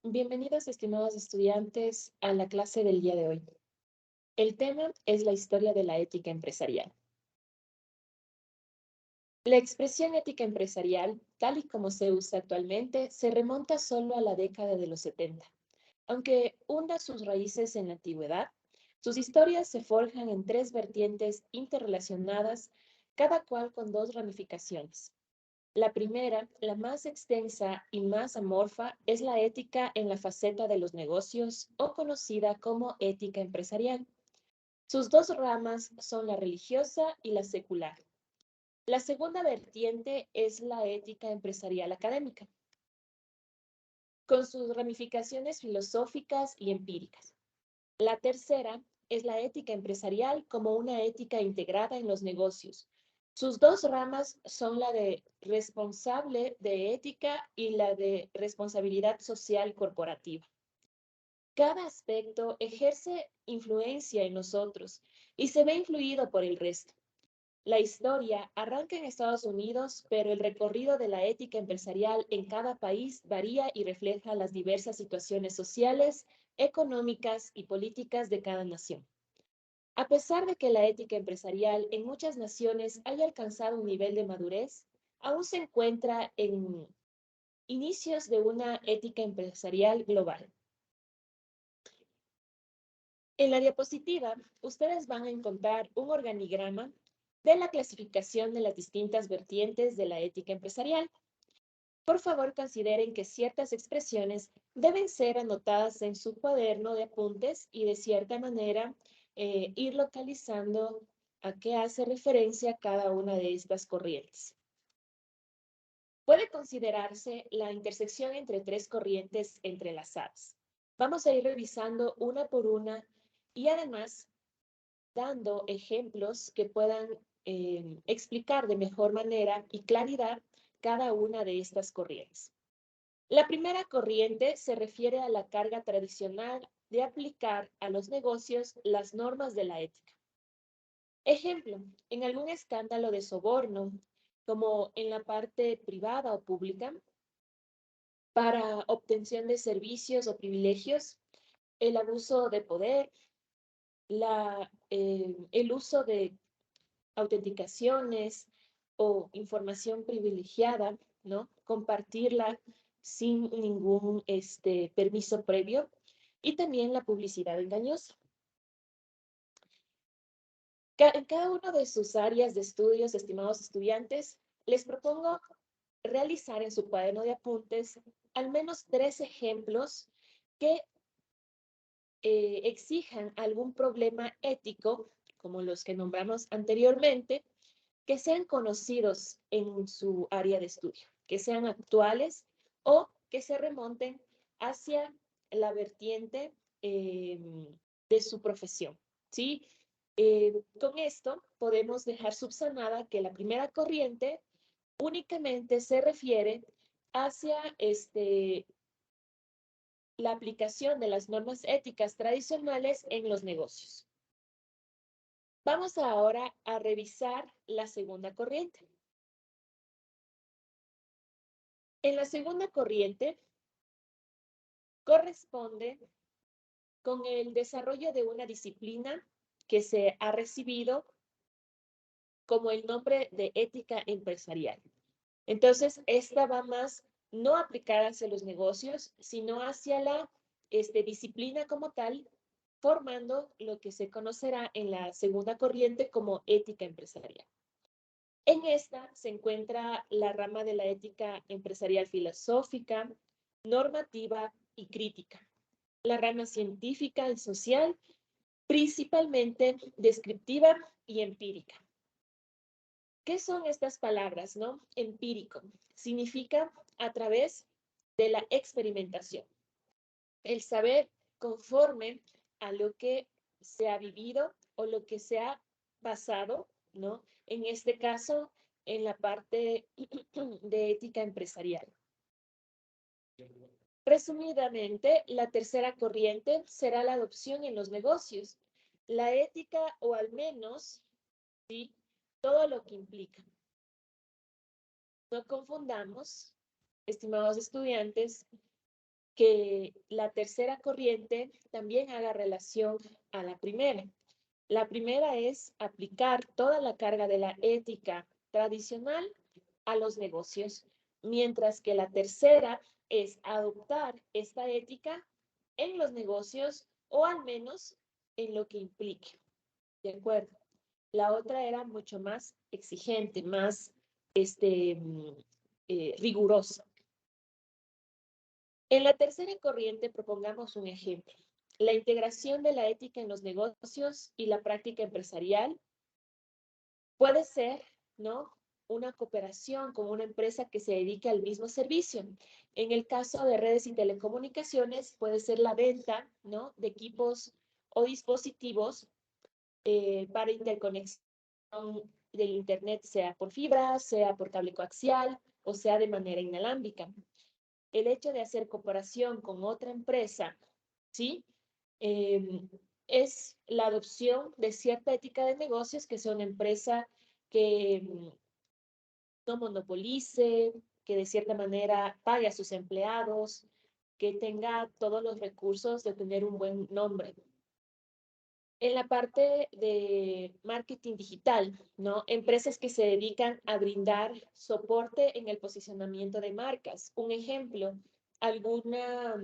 Bienvenidos, estimados estudiantes, a la clase del día de hoy. El tema es la historia de la ética empresarial. La expresión ética empresarial, tal y como se usa actualmente, se remonta solo a la década de los 70. Aunque hunda sus raíces en la antigüedad, sus historias se forjan en tres vertientes interrelacionadas, cada cual con dos ramificaciones. La primera, la más extensa y más amorfa, es la ética en la faceta de los negocios o conocida como ética empresarial. Sus dos ramas son la religiosa y la secular. La segunda vertiente es la ética empresarial académica, con sus ramificaciones filosóficas y empíricas. La tercera es la ética empresarial como una ética integrada en los negocios. Sus dos ramas son la de responsable de ética y la de responsabilidad social corporativa. Cada aspecto ejerce influencia en nosotros y se ve influido por el resto. La historia arranca en Estados Unidos, pero el recorrido de la ética empresarial en cada país varía y refleja las diversas situaciones sociales, económicas y políticas de cada nación. A pesar de que la ética empresarial en muchas naciones haya alcanzado un nivel de madurez, aún se encuentra en inicios de una ética empresarial global. En la diapositiva, ustedes van a encontrar un organigrama de la clasificación de las distintas vertientes de la ética empresarial. Por favor, consideren que ciertas expresiones deben ser anotadas en su cuaderno de apuntes y de cierta manera ir localizando a qué hace referencia cada una de estas corrientes. Puede considerarse la intersección entre tres corrientes entrelazadas. Vamos a ir revisando una por una y además dando ejemplos que puedan explicar de mejor manera y claridad cada una de estas corrientes. La primera corriente se refiere a la carga tradicional de aplicar a los negocios las normas de la ética. Ejemplo, en algún escándalo de soborno, como en la parte privada o pública, para obtención de servicios o privilegios, el abuso de poder, el uso de autenticaciones o información privilegiada, ¿no? Compartirla sin ningún permiso previo y también la publicidad engañosa. En cada una de sus áreas de estudios, estimados estudiantes, les propongo realizar en su cuaderno de apuntes al menos 3 ejemplos que exijan algún problema ético, como los que nombramos anteriormente, que sean conocidos en su área de estudio, que sean actuales o que se remonten hacia la vertiente de su profesión, ¿sí? Con esto podemos dejar subsanada que la primera corriente únicamente se refiere hacia la aplicación de las normas éticas tradicionales en los negocios. Vamos ahora a revisar la segunda corriente. En la segunda corriente corresponde con el desarrollo de una disciplina que se ha recibido como el nombre de ética empresarial. Entonces, esta va más no aplicada hacia los negocios, sino hacia la disciplina como tal, formando lo que se conocerá en la segunda corriente como ética empresarial. En esta se encuentra la rama de la ética empresarial filosófica, normativa y crítica, la rama científica y social, principalmente descriptiva y empírica. ¿Qué son estas palabras, no? Empírico significa a través de la experimentación, el saber conforme a lo que se ha vivido o lo que se ha pasado, ¿no? En este caso, en la parte de ética empresarial. Resumidamente, la tercera corriente será la adopción en los negocios, la ética o al menos, ¿sí? Todo lo que implica. No confundamos, estimados estudiantes, que la tercera corriente también haga relación a la primera. La primera es aplicar toda la carga de la ética tradicional a los negocios, mientras que la tercera es adoptar esta ética en los negocios o al menos en lo que implique. ¿De acuerdo? La otra era mucho más exigente, más rigurosa. En la tercera corriente propongamos un ejemplo. La integración de la ética en los negocios y la práctica empresarial puede ser, ¿no? Una cooperación con una empresa que se dedique al mismo servicio. En el caso de redes y telecomunicaciones, puede ser la venta, ¿no? De equipos o dispositivos para interconexión del Internet, sea por fibra, sea por cable coaxial o sea de manera inalámbrica. El hecho de hacer cooperación con otra empresa, ¿sí? Eh, es la adopción de cierta ética de negocios, que sea una empresa que no monopolice, que de cierta manera pague a sus empleados, que tenga todos los recursos de tener un buen nombre. En la parte de marketing digital, ¿no? Empresas que se dedican a brindar soporte en el posicionamiento de marcas. Un ejemplo, alguna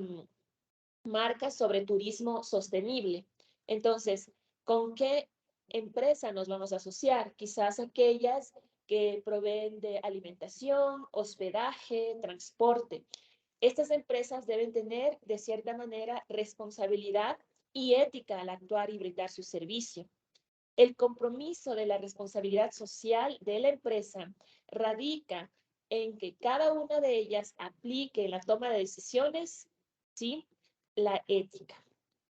marca sobre turismo sostenible. Entonces, ¿con qué empresa nos vamos a asociar? Quizás aquellas que proveen de alimentación, hospedaje, transporte. Estas empresas deben tener, de cierta manera, responsabilidad y ética al actuar y brindar su servicio. El compromiso de la responsabilidad social de la empresa radica en que cada una de ellas aplique en la toma de decisiones, ¿sí? La ética.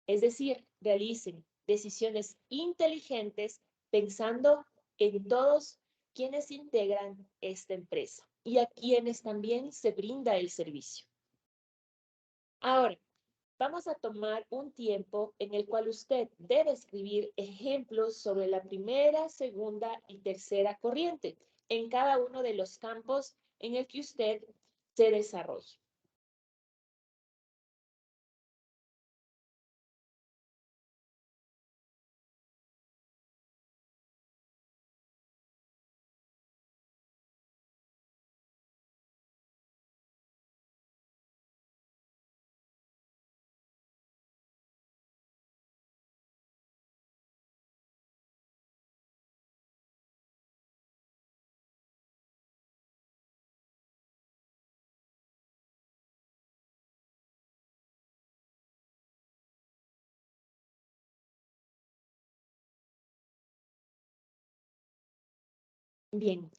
Es decir, realicen decisiones inteligentes pensando en todos quienes integran esta empresa y a quienes también se brinda el servicio. Ahora, vamos a tomar un tiempo en el cual usted debe escribir ejemplos sobre la primera, segunda y tercera corriente en cada uno de los campos en el que usted se desarrolle. Bien,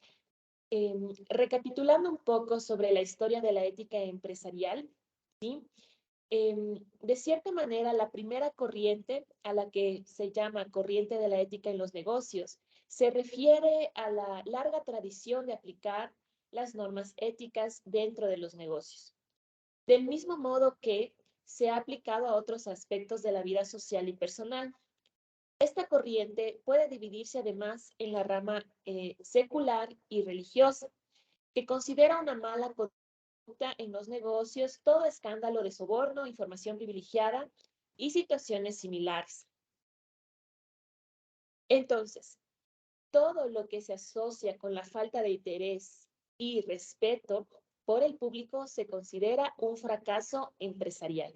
recapitulando un poco sobre la historia de la ética empresarial, ¿sí? De cierta manera, la primera corriente a la que se llama corriente de la ética en los negocios se refiere a la larga tradición de aplicar las normas éticas dentro de los negocios. Del mismo modo que se ha aplicado a otros aspectos de la vida social y personal. Esta corriente puede dividirse además en la rama secular y religiosa, que considera una mala conducta en los negocios todo escándalo de soborno, información privilegiada y situaciones similares. Entonces, todo lo que se asocia con la falta de interés y respeto por el público se considera un fracaso empresarial.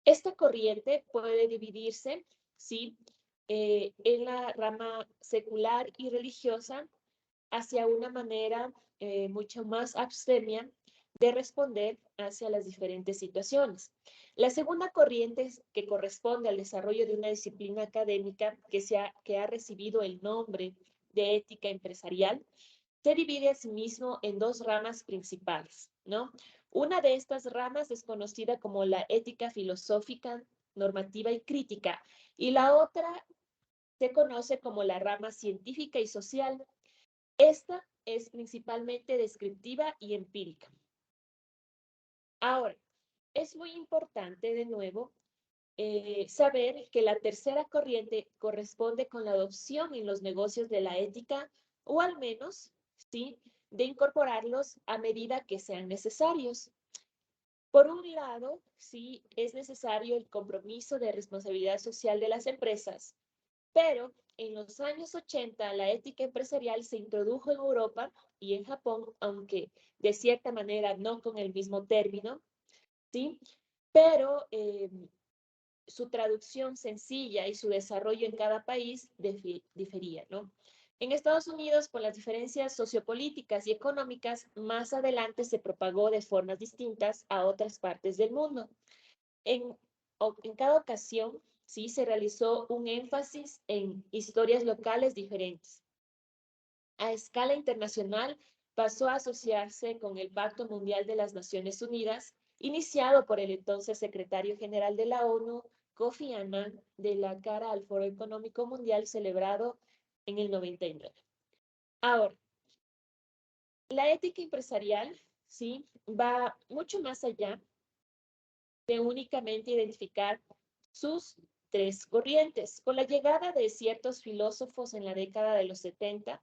Esta corriente puede dividirse, ¿sí? En la rama secular y religiosa hacia una manera mucho más abstemia de responder hacia las diferentes situaciones. La segunda corriente es que corresponde al desarrollo de una disciplina académica que ha recibido el nombre de ética empresarial, se divide asimismo en dos ramas principales, ¿no? Una de estas ramas es conocida como la ética filosófica, normativa y crítica, y la otra se conoce como la rama científica y social. Esta es principalmente descriptiva y empírica. Ahora, es muy importante de nuevo saber que la tercera corriente corresponde con la adopción en los negocios de la ética, o al menos, ¿sí? de incorporarlos a medida que sean necesarios. Por un lado, sí es necesario el compromiso de responsabilidad social de las empresas, pero en los años 80 la ética empresarial se introdujo en Europa y en Japón, aunque de cierta manera no con el mismo término, ¿sí? Pero su traducción sencilla y su desarrollo en cada país difería, ¿no? En Estados Unidos, por las diferencias sociopolíticas y económicas, más adelante se propagó de formas distintas a otras partes del mundo. En, en cada ocasión, sí, se realizó un énfasis en historias locales diferentes. A escala internacional, pasó a asociarse con el Pacto Mundial de las Naciones Unidas, iniciado por el entonces secretario general de la ONU, Kofi Annan, de la cara al Foro Económico Mundial celebrado en el 99. Ahora, la ética empresarial, sí, va mucho más allá de únicamente identificar sus tres corrientes. Con la llegada de ciertos filósofos en la década de los 70,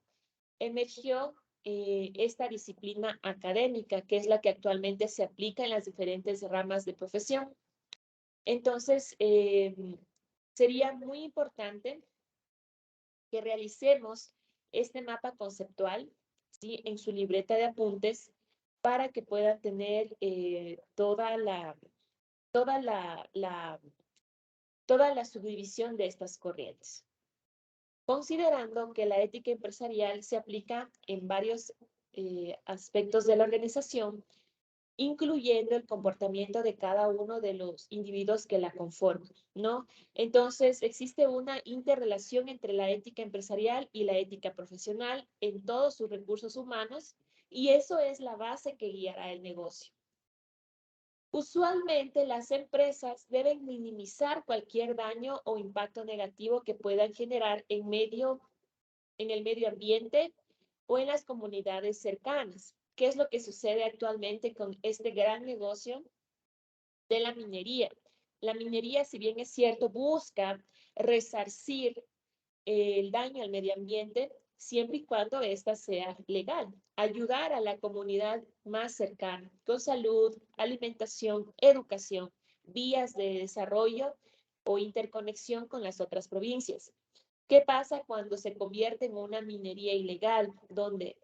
emergió esta disciplina académica, que es la que actualmente se aplica en las diferentes ramas de profesión. Entonces, sería muy importante que realicemos este mapa conceptual, ¿sí?, en su libreta de apuntes para que puedan tener toda toda la subdivisión de estas corrientes, considerando que la ética empresarial se aplica en varios aspectos de la organización, incluyendo el comportamiento de cada uno de los individuos que la conforman, ¿no? Entonces, existe una interrelación entre la ética empresarial y la ética profesional en todos sus recursos humanos, y eso es la base que guiará el negocio. Usualmente las empresas deben minimizar cualquier daño o impacto negativo que puedan generar en el medio ambiente o en las comunidades cercanas. ¿Qué es lo que sucede actualmente con este gran negocio de la minería? La minería, si bien es cierto, busca resarcir el daño al medio ambiente siempre y cuando ésta sea legal. Ayudar a la comunidad más cercana con salud, alimentación, educación, vías de desarrollo o interconexión con las otras provincias. ¿Qué pasa cuando se convierte en una minería ilegal, donde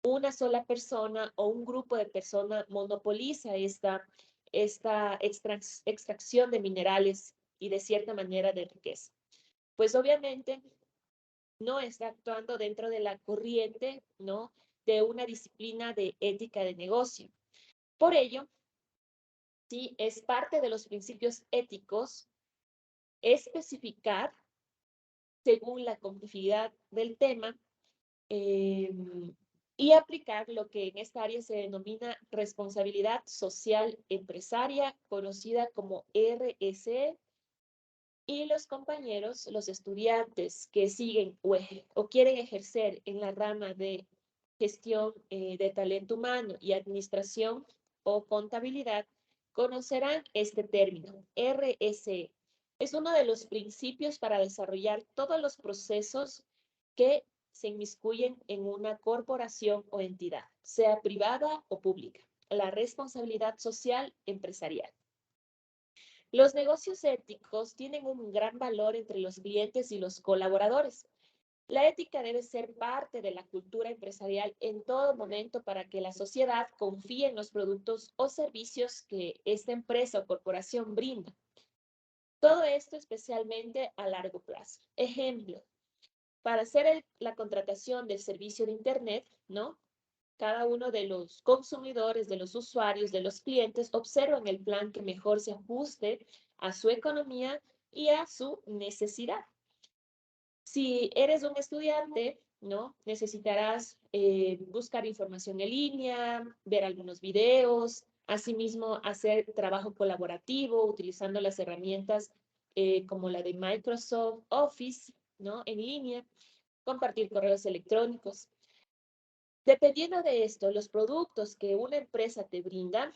una sola persona o un grupo de personas monopoliza esta extracción de minerales y de cierta manera de riqueza? Pues obviamente no está actuando dentro de la corriente, ¿no?, de una disciplina de ética de negocio. Por ello, sí, es parte de los principios éticos especificar, según la complejidad del tema, eh, y aplicar lo que en esta área se denomina responsabilidad social empresaria, conocida como RSE, y los compañeros, los estudiantes que siguen o quieren ejercer en la rama de gestión de talento humano y administración o contabilidad, conocerán este término, RSE. Es uno de los principios para desarrollar todos los procesos que se inmiscuyen en una corporación o entidad, sea privada o pública. La responsabilidad social empresarial. Los negocios éticos tienen un gran valor entre los clientes y los colaboradores. La ética debe ser parte de la cultura empresarial en todo momento para que la sociedad confíe en los productos o servicios que esta empresa o corporación brinda. Todo esto especialmente a largo plazo. Ejemplo, para hacer la contratación del servicio de Internet, ¿no?, cada uno de los consumidores, de los usuarios, de los clientes, observan el plan que mejor se ajuste a su economía y a su necesidad. Si eres un estudiante, ¿no?, necesitarás buscar información en línea, ver algunos videos, asimismo hacer trabajo colaborativo utilizando las herramientas como la de Microsoft Office, ¿no?, en línea, compartir correos electrónicos. Dependiendo de esto, los productos que una empresa te brinda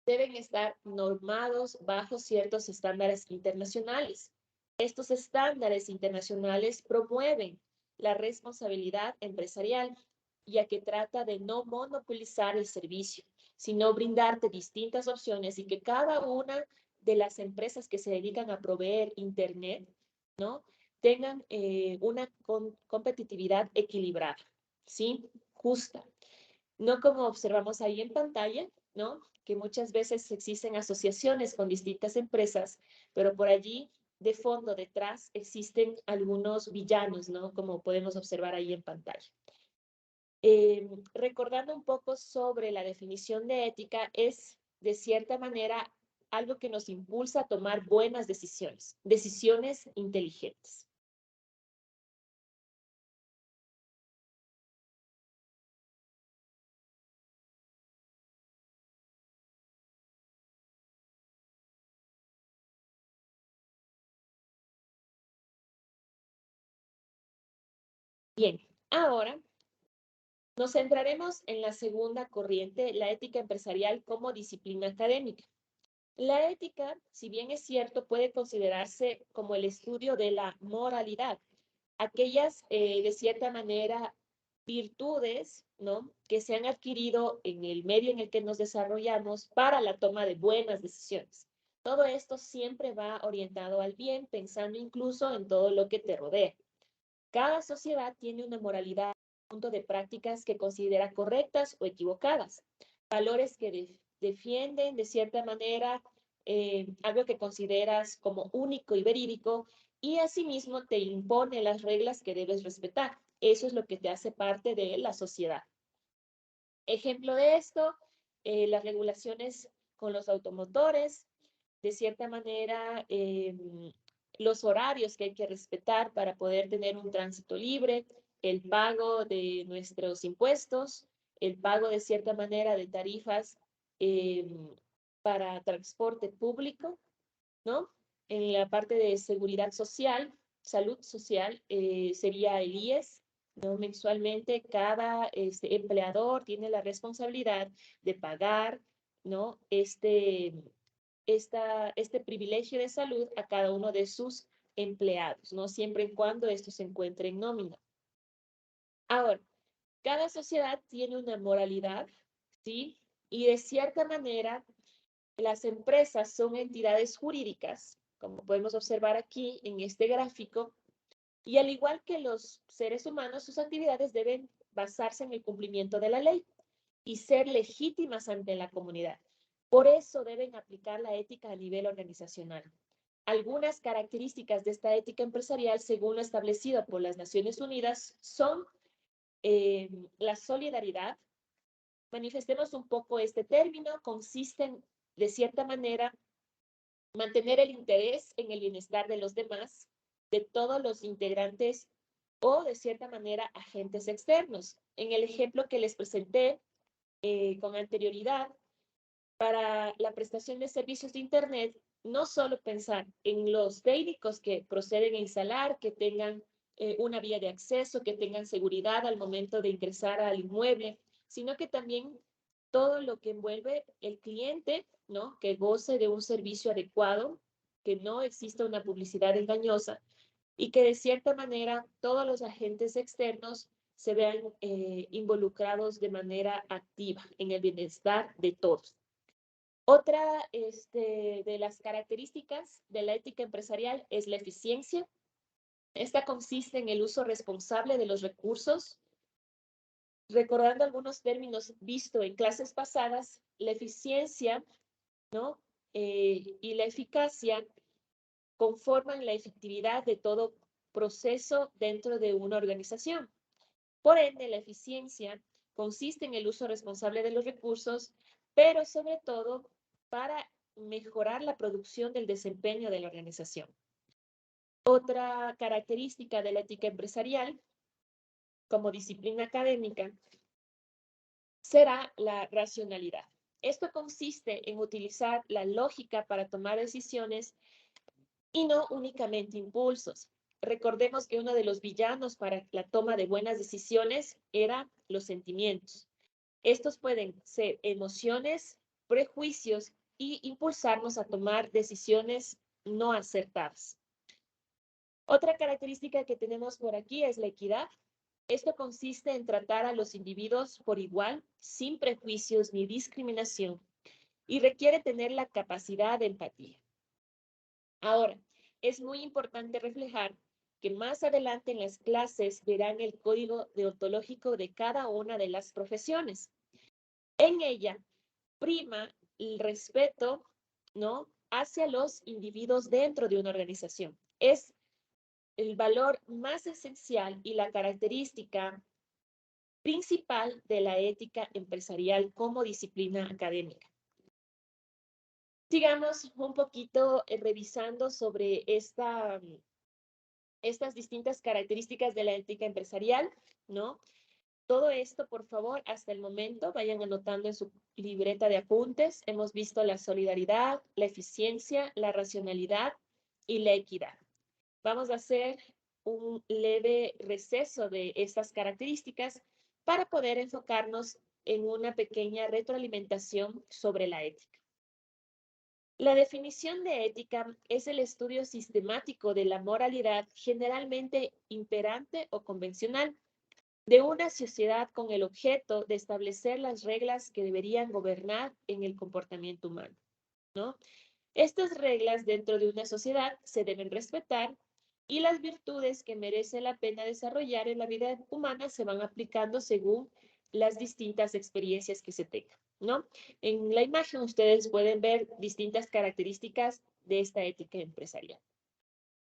deben estar normados bajo ciertos estándares internacionales. Estos estándares internacionales promueven la responsabilidad empresarial ya que trata de no monopolizar el servicio, sino brindarte distintas opciones y que cada una de las empresas que se dedican a proveer Internet, ¿no? Tengan una competitividad equilibrada, ¿sí? Justa. No como observamos ahí en pantalla, ¿no? Que muchas veces existen asociaciones con distintas empresas, pero por allí, de fondo, detrás, existen algunos villanos, ¿no? Como podemos observar ahí en pantalla. Recordando un poco sobre la definición de ética, es de cierta manera algo que nos impulsa a tomar buenas decisiones, decisiones inteligentes. Bien, ahora nos centraremos en la segunda corriente, la ética empresarial como disciplina académica. La ética, si bien es cierto, puede considerarse como el estudio de la moralidad, aquellas, de cierta manera, virtudes, ¿no? Que se han adquirido en el medio en el que nos desarrollamos para la toma de buenas decisiones. Todo esto siempre va orientado al bien, pensando incluso en todo lo que te rodea. Cada sociedad tiene una moralidad, un conjunto de prácticas que considera correctas o equivocadas, valores que defienden de cierta manera algo que consideras como único y verídico y asimismo te impone las reglas que debes respetar. Eso es lo que te hace parte de la sociedad. Ejemplo de esto, las regulaciones con los automotores, de cierta manera, los horarios que hay que respetar para poder tener un tránsito libre, el pago de nuestros impuestos, el pago de cierta manera de tarifas eh, para transporte público, ¿no? En la parte de seguridad social, salud social, sería el IES, ¿no? Mensualmente cada empleador tiene la responsabilidad de pagar, ¿no? Este privilegio de salud a cada uno de sus empleados, ¿no? Siempre y cuando esto se encuentre en nómina. Ahora, cada sociedad tiene una moralidad, ¿sí? Y de cierta manera, las empresas son entidades jurídicas, como podemos observar aquí en este gráfico, y al igual que los seres humanos, sus actividades deben basarse en el cumplimiento de la ley y ser legítimas ante la comunidad. Por eso deben aplicar la ética a nivel organizacional. Algunas características de esta ética empresarial, según lo establecido por las Naciones Unidas, son la solidaridad. Manifestemos un poco este término, consiste en, de cierta manera, mantener el interés en el bienestar de los demás, de todos los integrantes o, de cierta manera, agentes externos. En el ejemplo que les presenté con anterioridad, para la prestación de servicios de Internet, no solo pensar en los técnicos que proceden a instalar, que tengan una vía de acceso, que tengan seguridad al momento de ingresar al inmueble, sino que también todo lo que envuelve el cliente, ¿no? Que goce de un servicio adecuado, que no exista una publicidad engañosa y que de cierta manera todos los agentes externos se vean involucrados de manera activa en el bienestar de todos. Otra de las características de la ética empresarial es la eficiencia. Esta consiste en el uso responsable de los recursos. Recordando algunos términos vistos en clases pasadas, la eficiencia, ¿no? Y la eficacia conforman la efectividad de todo proceso dentro de una organización. Por ende, la eficiencia consiste en el uso responsable de los recursos, pero sobre todo para mejorar la producción del desempeño de la organización. Otra característica de la ética empresarial como disciplina académica será la racionalidad. Esto consiste en utilizar la lógica para tomar decisiones y no únicamente impulsos. Recordemos que uno de los villanos para la toma de buenas decisiones era los sentimientos. Estos pueden ser emociones, prejuicios y impulsarnos a tomar decisiones no acertadas. Otra característica que tenemos por aquí es la equidad. Esto consiste en tratar a los individuos por igual, sin prejuicios ni discriminación, y requiere tener la capacidad de empatía. Ahora, es muy importante reflejar que más adelante en las clases verán el código deontológico de cada una de las profesiones. En ella prima el respeto, ¿no?, hacia los individuos dentro de una organización. Es el valor más esencial y la característica principal de la ética empresarial como disciplina académica. Sigamos un poquito revisando sobre estas distintas características de la ética empresarial, ¿no? Todo esto, por favor, hasta el momento, vayan anotando en su libreta de apuntes. Hemos visto la solidaridad, la eficiencia, la racionalidad y la equidad. Vamos a hacer un leve receso de estas características para poder enfocarnos en una pequeña retroalimentación sobre la ética. La definición de ética es el estudio sistemático de la moralidad generalmente imperante o convencional de una sociedad con el objeto de establecer las reglas que deberían gobernar en el comportamiento humano, ¿no? Estas reglas dentro de una sociedad se deben respetar y las virtudes que merece la pena desarrollar en la vida humana se van aplicando según las distintas experiencias que se tengan, ¿no? En la imagen ustedes pueden ver distintas características de esta ética empresarial.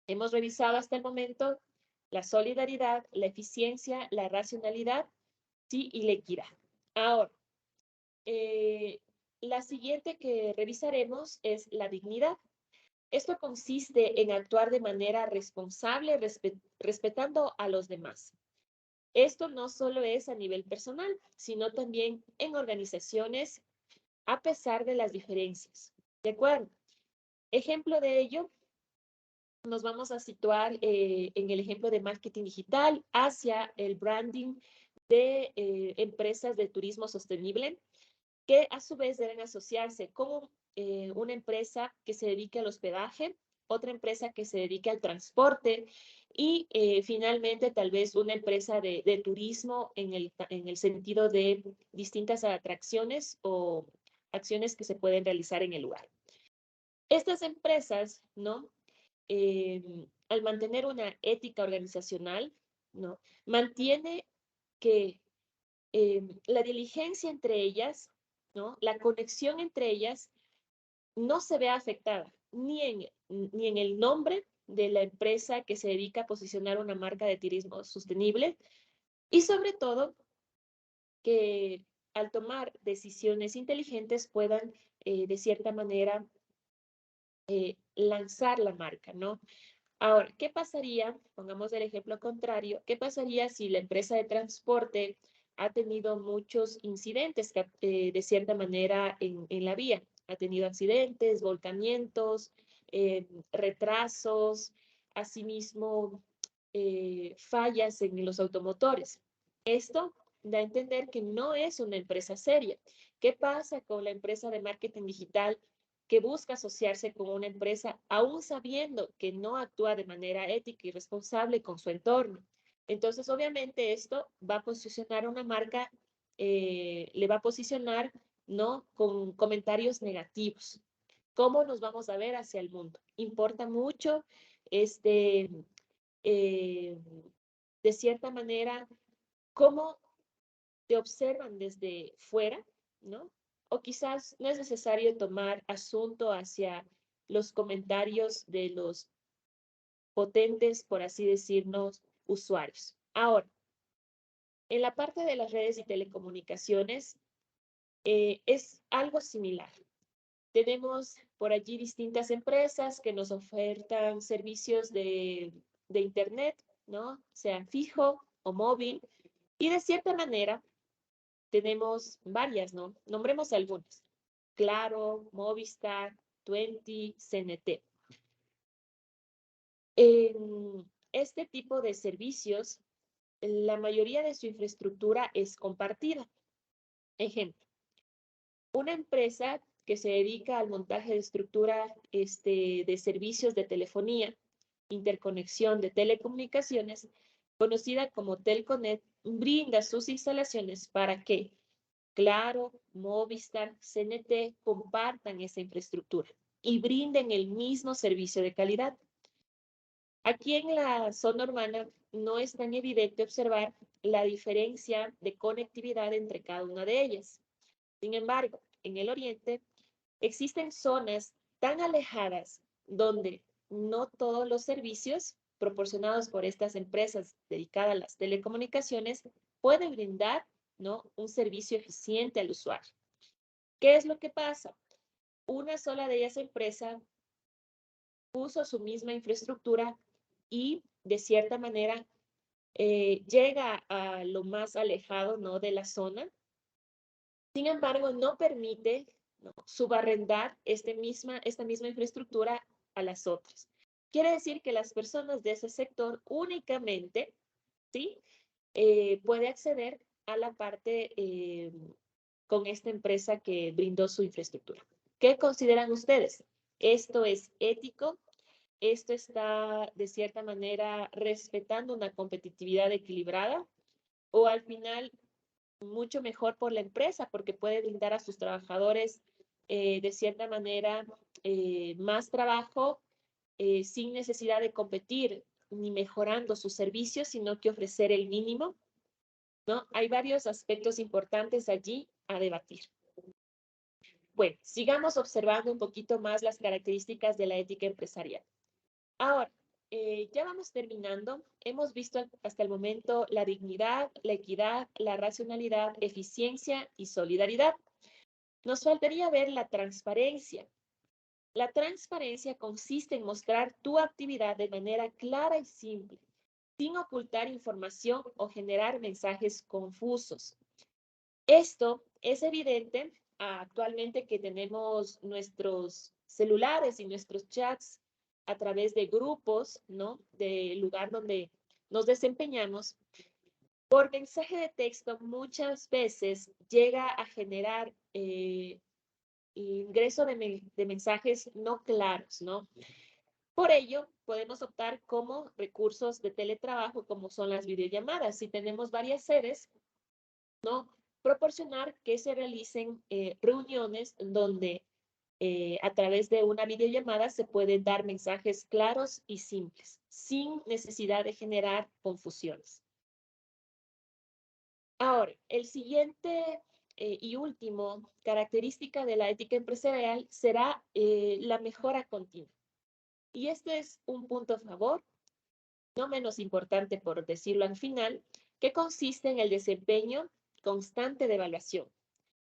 Hemos revisado hasta el momento la solidaridad, la eficiencia, la racionalidad, sí, y la equidad. Ahora, la siguiente que revisaremos es la dignidad. Esto consiste en actuar de manera responsable, respetando a los demás. Esto no solo es a nivel personal, sino también en organizaciones, a pesar de las diferencias. ¿De acuerdo? Ejemplo de ello, nos vamos a situar en el ejemplo de marketing digital hacia el branding de empresas de turismo sostenible, que a su vez deben asociarse con una empresa que se dedique al hospedaje, otra empresa que se dedique al transporte y finalmente tal vez una empresa de turismo en el sentido de distintas atracciones o acciones que se pueden realizar en el lugar. Estas empresas, ¿no? Al mantener una ética organizacional, ¿no? Mantiene que la diligencia entre ellas, ¿no? La conexión entre ellas no se vea afectada ni en el nombre de la empresa que se dedica a posicionar una marca de turismo sostenible y sobre todo que al tomar decisiones inteligentes puedan de cierta manera lanzar la marca, ¿no? Ahora, ¿qué pasaría? Pongamos el ejemplo contrario. ¿Qué pasaría si la empresa de transporte ha tenido muchos incidentes de cierta manera en la vía? Ha tenido accidentes, volcamientos, retrasos, asimismo fallas en los automotores. Esto da a entender que no es una empresa seria. ¿Qué pasa con la empresa de marketing digital que busca asociarse con una empresa aún sabiendo que no actúa de manera ética y responsable con su entorno? Entonces, obviamente, esto va a posicionar a una marca, le va a posicionar, ¿no?, con comentarios negativos. ¿Cómo nos vamos a ver hacia el mundo? Importa mucho, este, eh, de cierta manera, cómo te observan desde fuera, ¿no? O quizás no es necesario tomar asunto hacia los comentarios de los potentes, por así decirnos, usuarios. Ahora, en la parte de las redes y telecomunicaciones es algo similar. Tenemos por allí distintas empresas que nos ofertan servicios de Internet, ¿no? Sea fijo o móvil. Y de cierta manera, tenemos varias, ¿no? Nombremos algunas. Claro, Movistar, Tuenti, CNT. En este tipo de servicios, la mayoría de su infraestructura es compartida. Ejemplo, una empresa que se dedica al montaje de estructura de servicios de telefonía, interconexión de telecomunicaciones, conocida como Telconet, brinda sus instalaciones para que Claro, Movistar, CNT compartan esa infraestructura y brinden el mismo servicio de calidad. Aquí en la zona urbana no es tan evidente observar la diferencia de conectividad entre cada una de ellas. Sin embargo, en el oriente existen zonas tan alejadas donde no todos los servicios proporcionados por estas empresas dedicadas a las telecomunicaciones pueden brindar, ¿no?, un servicio eficiente al usuario. ¿Qué es lo que pasa? Una sola de ellas empresa puso su misma infraestructura y de cierta manera llega a lo más alejado, ¿no?, de la zona. Sin embargo, no permite, ¿no?, subarrendar esta misma infraestructura a las otras. Quiere decir que las personas de ese sector únicamente, ¿sí?, puede acceder a la parte con esta empresa que brindó su infraestructura. ¿Qué consideran ustedes? ¿Esto es ético? ¿Esto está de cierta manera respetando una competitividad equilibrada? ¿O al final mucho mejor por la empresa porque puede brindar a sus trabajadores de cierta manera más trabajo sin necesidad de competir ni mejorando sus servicios, sino que ofrecer el mínimo, ¿no? Hay varios aspectos importantes allí a debatir. Bueno, sigamos observando un poquito más las características de la ética empresarial. Ahora, ya vamos terminando. Hemos visto hasta el momento la dignidad, la equidad, la racionalidad, eficiencia y solidaridad. Nos faltaría ver la transparencia. La transparencia consiste en mostrar tu actividad de manera clara y simple, sin ocultar información o generar mensajes confusos. Esto es evidente actualmente que tenemos nuestros celulares y nuestros chats a través de grupos, ¿no?, del lugar donde nos desempeñamos. Por mensaje de texto muchas veces llega a generar ingreso de mensajes no claros, ¿no? Por ello, podemos optar como recursos de teletrabajo, como son las videollamadas. Si tenemos varias sedes, ¿no?, proporcionar que se realicen reuniones donde a través de una videollamada se pueden dar mensajes claros y simples, sin necesidad de generar confusiones. Ahora, el siguiente y último característica de la ética empresarial será la mejora continua. Y este es un punto a favor, no menos importante por decirlo al final, que consiste en el desempeño constante de evaluación.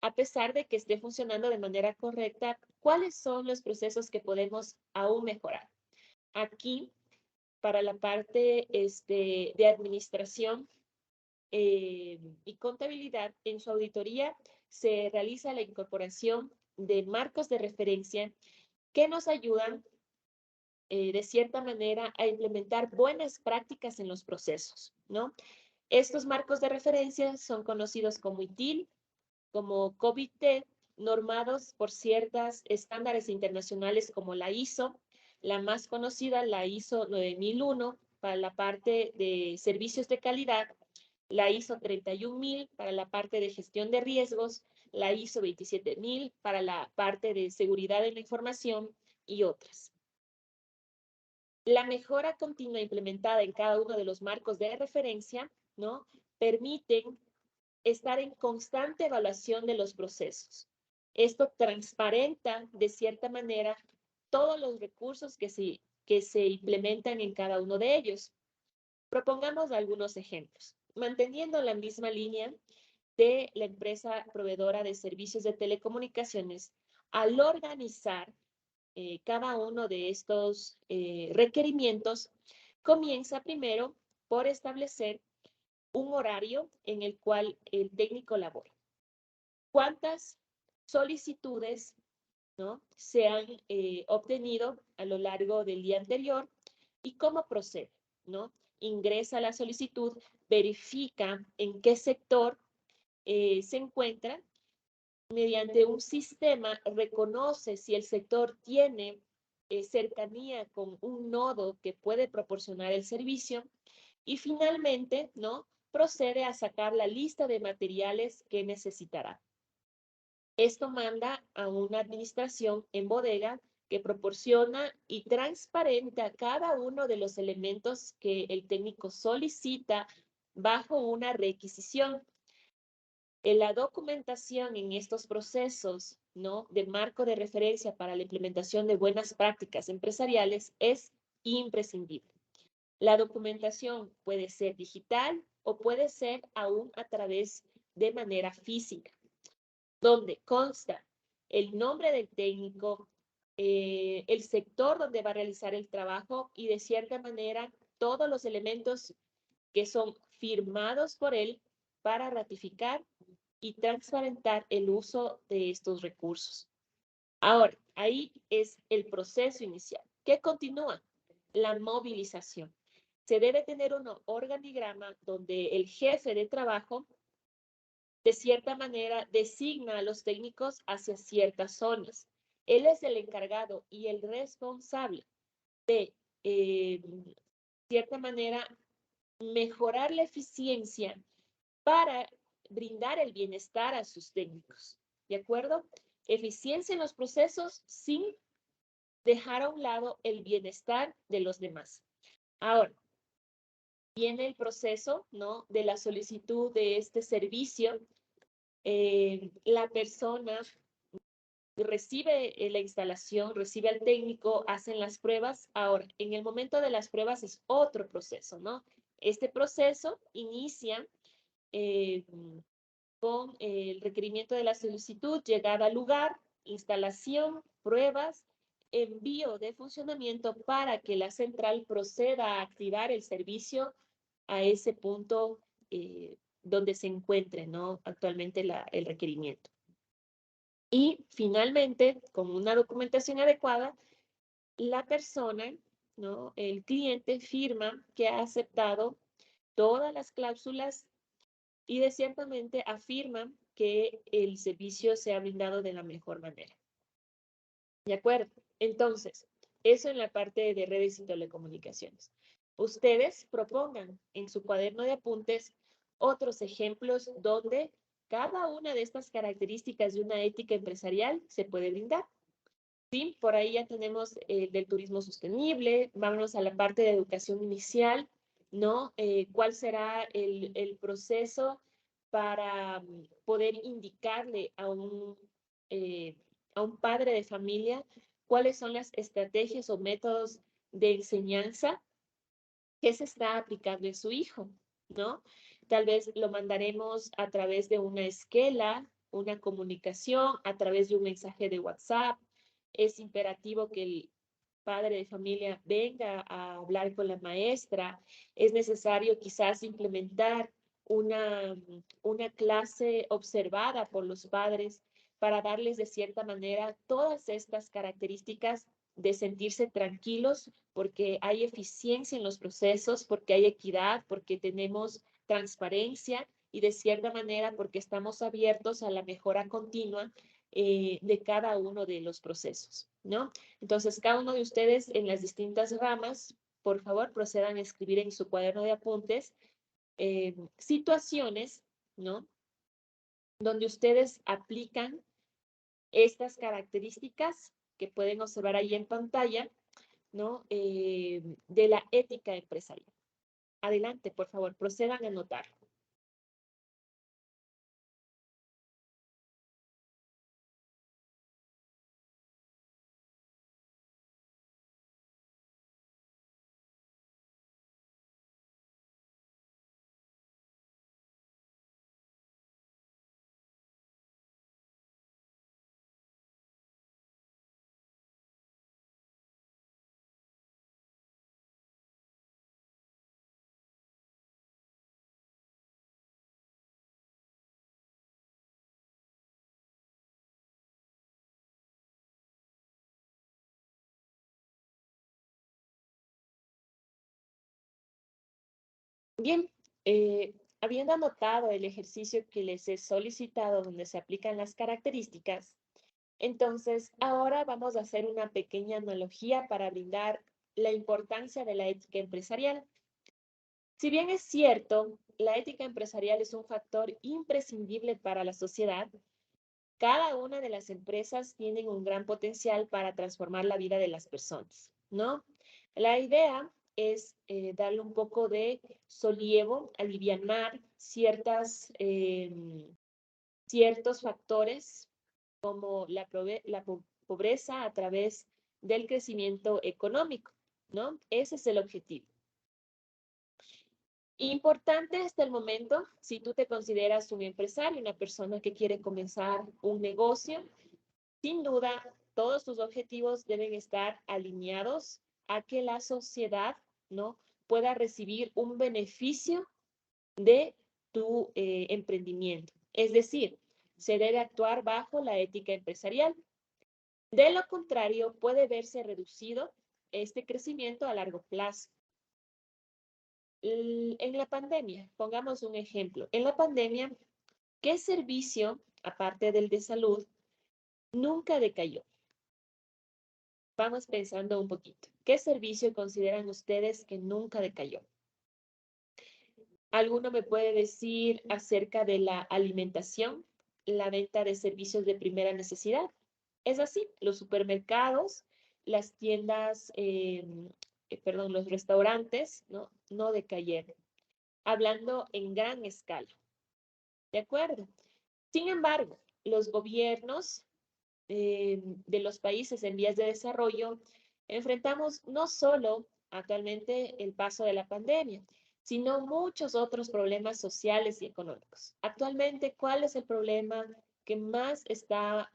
A pesar de que esté funcionando de manera correcta, ¿cuáles son los procesos que podemos aún mejorar? Aquí, para la parte de administración y contabilidad, en su auditoría se realiza la incorporación de marcos de referencia que nos ayudan de cierta manera a implementar buenas prácticas en los procesos, ¿no? Estos marcos de referencia son conocidos como ITIL, como COVID-T, normados por ciertos estándares internacionales como la ISO, la más conocida, la ISO 9001, para la parte de servicios de calidad, la ISO 31000 para la parte de gestión de riesgos, la ISO 27000 para la parte de seguridad de la información y otras. La mejora continua implementada en cada uno de los marcos de referencia, ¿no?, permiten estar en constante evaluación de los procesos. Esto transparenta de cierta manera todos los recursos que se implementan en cada uno de ellos. Propongamos algunos ejemplos. Manteniendo la misma línea de la empresa proveedora de servicios de telecomunicaciones, al organizar cada uno de estos requerimientos, comienza primero por establecer un horario en el cual el técnico labora. ¿Cuántas solicitudes, ¿no?, se han obtenido a lo largo del día anterior y cómo procede, ¿no? Ingresa la solicitud, verifica en qué sector se encuentra, mediante un sistema reconoce si el sector tiene cercanía con un nodo que puede proporcionar el servicio y finalmente, ¿no?, procede a sacar la lista de materiales que necesitará. Esto manda a una administración en bodega que proporciona y transparenta cada uno de los elementos que el técnico solicita bajo una requisición. En la documentación en estos procesos, ¿no?, de marco de referencia para la implementación de buenas prácticas empresariales es imprescindible. La documentación puede ser digital o puede ser aún a través de manera física, donde consta el nombre del técnico, el sector donde va a realizar el trabajo y de cierta manera todos los elementos que son firmados por él para ratificar y transparentar el uso de estos recursos. Ahora, ahí es el proceso inicial. ¿Qué continúa? La movilización. Se debe tener un organigrama donde el jefe de trabajo, de cierta manera, designa a los técnicos hacia ciertas zonas. Él es el encargado y el responsable de, cierta manera, mejorar la eficiencia para brindar el bienestar a sus técnicos. ¿De acuerdo? Eficiencia en los procesos sin dejar a un lado el bienestar de los demás. Ahora, viene el proceso, ¿no?, de la solicitud de este servicio. La persona recibe la instalación, recibe al técnico, hacen las pruebas. Ahora, en el momento de las pruebas es otro proceso, ¿no? Este proceso inicia con el requerimiento de la solicitud, llegada al lugar, instalación, pruebas, envío de funcionamiento para que la central proceda a activar el servicio a ese punto donde se encuentre, ¿no?, actualmente el requerimiento. Y finalmente, con una documentación adecuada, la persona, ¿no?, el cliente firma que ha aceptado todas las cláusulas y de ciertamente afirma que el servicio se ha brindado de la mejor manera. ¿De acuerdo? Entonces, eso en la parte de redes y telecomunicaciones. Ustedes propongan en su cuaderno de apuntes otros ejemplos donde cada una de estas características de una ética empresarial se puede brindar. Sí, por ahí ya tenemos el del turismo sostenible. Vámonos a la parte de educación inicial, ¿no? ¿Cuál será el proceso para poder indicarle a un padre de familia cuáles son las estrategias o métodos de enseñanza que se está aplicando en su hijo, ¿no? Tal vez lo mandaremos a través de una esquela, una comunicación, a través de un mensaje de WhatsApp. Es imperativo que el padre de familia venga a hablar con la maestra. Es necesario quizás implementar una clase observada por los padres para darles de cierta manera todas estas características de sentirse tranquilos porque hay eficiencia en los procesos, porque hay equidad, porque tenemos transparencia y de cierta manera porque estamos abiertos a la mejora continua de cada uno de los procesos, ¿no? Entonces, cada uno de ustedes en las distintas ramas, por favor, procedan a escribir en su cuaderno de apuntes situaciones, ¿no?, donde ustedes aplican estas características que pueden observar ahí en pantalla, ¿no?, de la ética empresarial. Adelante, por favor, procedan a anotar. Bien, habiendo anotado el ejercicio que les he solicitado donde se aplican las características, entonces ahora vamos a hacer una pequeña analogía para brindar la importancia de la ética empresarial. Si bien es cierto la ética empresarial es un factor imprescindible para la sociedad, cada una de las empresas tienen un gran potencial para transformar la vida de las personas, ¿no? La idea es darle un poco de solievo, alivianar ciertos factores como la pobreza a través del crecimiento económico, ¿no? Ese es el objetivo. Importante hasta el momento, si tú te consideras un empresario, una persona que quiere comenzar un negocio, sin duda, todos tus objetivos deben estar alineados a que la sociedad, ¿no?, pueda recibir un beneficio de tu emprendimiento. Es decir, se debe actuar bajo la ética empresarial. De lo contrario, puede verse reducido este crecimiento a largo plazo. En la pandemia, pongamos un ejemplo. En la pandemia, ¿qué servicio, aparte del de salud, nunca decayó? Vamos pensando un poquito. ¿Qué servicio consideran ustedes que nunca decayó? ¿Alguno me puede decir acerca de la alimentación, la venta de servicios de primera necesidad? Es así, los supermercados, las tiendas, perdón, los restaurantes, ¿no? No decayeron. Hablando en gran escala. ¿De acuerdo? Sin embargo, los gobiernos de los países en vías de desarrollo enfrentamos no solo actualmente el paso de la pandemia, sino muchos otros problemas sociales y económicos. Actualmente, ¿cuál es el problema que más está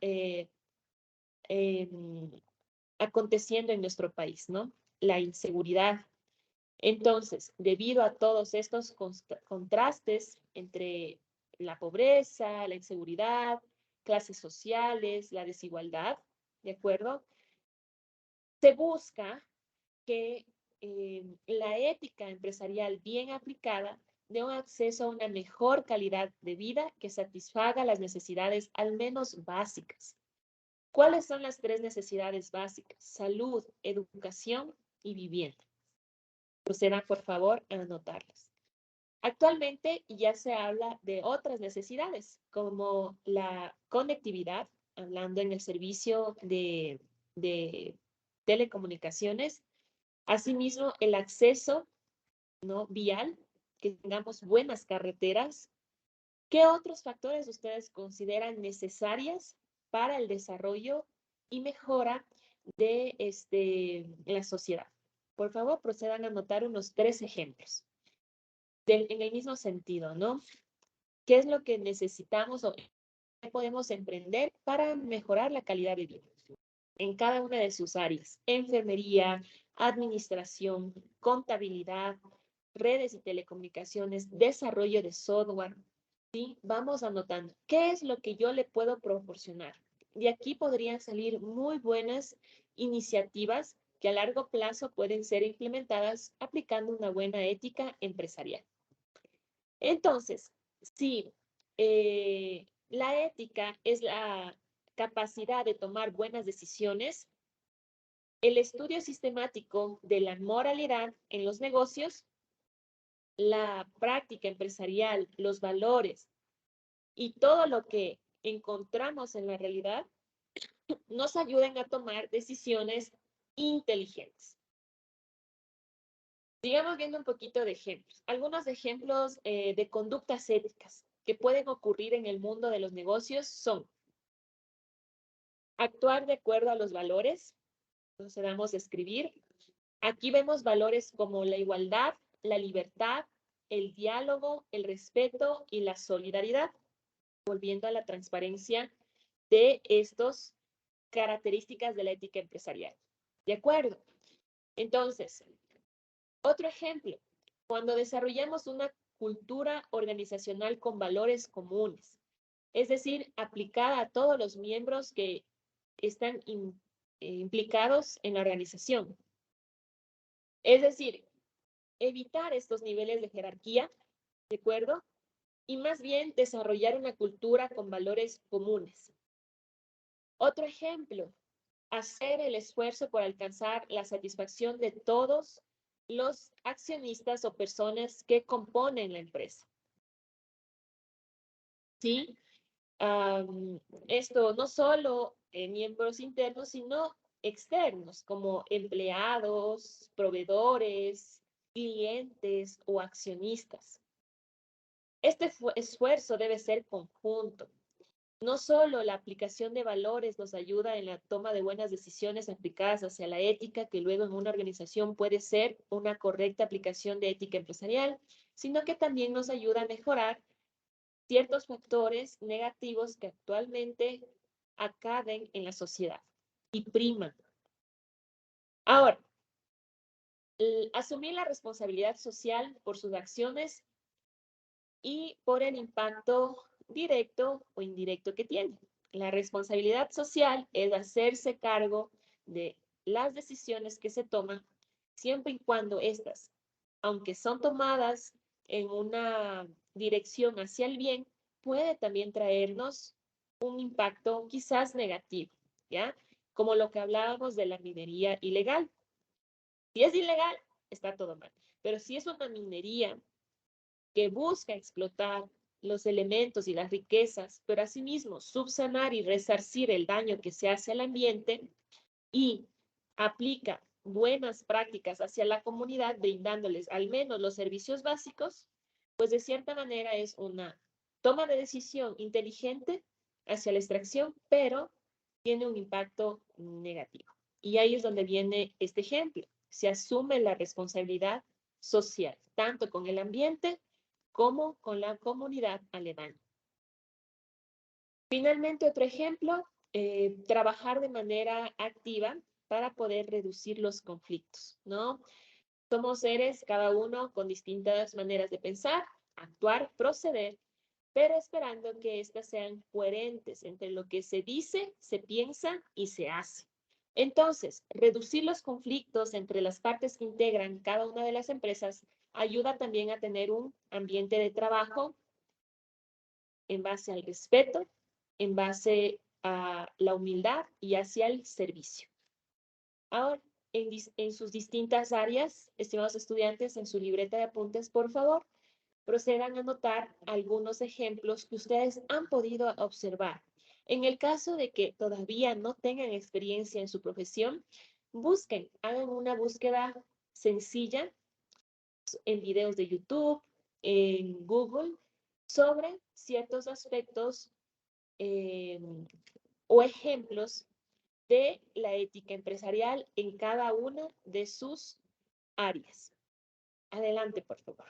aconteciendo en nuestro país, ¿no? La inseguridad. Entonces, debido a todos estos contrastes entre la pobreza, la inseguridad, clases sociales, la desigualdad, ¿de acuerdo? Se busca que la ética empresarial bien aplicada dé un acceso a una mejor calidad de vida que satisfaga las necesidades al menos básicas. ¿Cuáles son las tres necesidades básicas? Salud, educación y vivienda. Procedan, por favor, a anotarlas. Actualmente ya se habla de otras necesidades, como la conectividad, hablando en el servicio de telecomunicaciones, asimismo el acceso, ¿no?, vial, que tengamos buenas carreteras. ¿Qué otros factores ustedes consideran necesarias para el desarrollo y mejora de la sociedad? Por favor, procedan a anotar unos 3 ejemplos. En el mismo sentido, ¿no? ¿Qué es lo que necesitamos o qué podemos emprender para mejorar la calidad de vida en cada una de sus áreas? Enfermería, administración, contabilidad, redes y telecomunicaciones, desarrollo de software. ¿Sí? Vamos anotando. ¿Qué es lo que yo le puedo proporcionar? De aquí podrían salir muy buenas iniciativas que a largo plazo pueden ser implementadas aplicando una buena ética empresarial. Entonces, si la ética es la capacidad de tomar buenas decisiones, el estudio sistemático de la moralidad en los negocios, la práctica empresarial, los valores y todo lo que encontramos en la realidad nos ayudan a tomar decisiones inteligentes. Sigamos viendo un poquito de ejemplos. Algunos ejemplos de conductas éticas que pueden ocurrir en el mundo de los negocios son actuar de acuerdo a los valores, procedamos a escribir. Aquí vemos valores como la igualdad, la libertad, el diálogo, el respeto y la solidaridad, volviendo a la transparencia de estas características de la ética empresarial. ¿De acuerdo? Entonces, otro ejemplo, cuando desarrollamos una cultura organizacional con valores comunes, es decir, aplicada a todos los miembros que están implicados en la organización. Es decir, evitar estos niveles de jerarquía, ¿de acuerdo? Y más bien desarrollar una cultura con valores comunes. Otro ejemplo, hacer el esfuerzo por alcanzar la satisfacción de todos los accionistas o personas que componen la empresa. ¿sí? Esto no solo miembros internos, sino externos, como empleados, proveedores, clientes o accionistas. Este esfuerzo debe ser conjunto. No solo la aplicación de valores nos ayuda en la toma de buenas decisiones aplicadas hacia la ética, que luego en una organización puede ser una correcta aplicación de ética empresarial, sino que también nos ayuda a mejorar ciertos factores negativos que actualmente acaben en la sociedad y priman. Ahora, asumir la responsabilidad social por sus acciones y por el impacto directo o indirecto que tiene. La responsabilidad social es hacerse cargo de las decisiones que se toman, siempre y cuando estas, aunque son tomadas en una dirección hacia el bien, puede también traernos un impacto quizás negativo, ¿ya? Como lo que hablábamos de la minería ilegal. Si es ilegal, está todo mal. Pero si es una minería que busca explotar los elementos y las riquezas, pero asimismo subsanar y resarcir el daño que se hace al ambiente y aplica buenas prácticas hacia la comunidad, brindándoles al menos los servicios básicos, pues de cierta manera es una toma de decisión inteligente hacia la extracción, pero tiene un impacto negativo. Y ahí es donde viene este ejemplo. Se asume la responsabilidad social, tanto con el ambiente como con la comunidad aledaña. Finalmente, otro ejemplo, trabajar de manera activa para poder reducir los conflictos, ¿no? Somos seres, cada uno con distintas maneras de pensar, actuar, proceder, pero esperando que éstas sean coherentes entre lo que se dice, se piensa y se hace. Entonces, reducir los conflictos entre las partes que integran cada una de las empresas ayuda también a tener un ambiente de trabajo en base al respeto, en base a la humildad y hacia el servicio. Ahora, en sus distintas áreas, estimados estudiantes, en su libreta de apuntes, por favor, procedan a anotar algunos ejemplos que ustedes han podido observar. En el caso de que todavía no tengan experiencia en su profesión, busquen, hagan una búsqueda sencilla en videos de YouTube, en Google, sobre ciertos aspectos eh, o ejemplos de la ética empresarial en cada una de sus áreas. Adelante, por favor.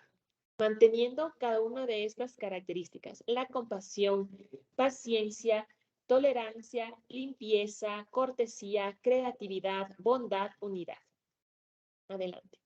Manteniendo cada una de estas características, la compasión, paciencia, tolerancia, limpieza, cortesía, creatividad, bondad, unidad. Adelante.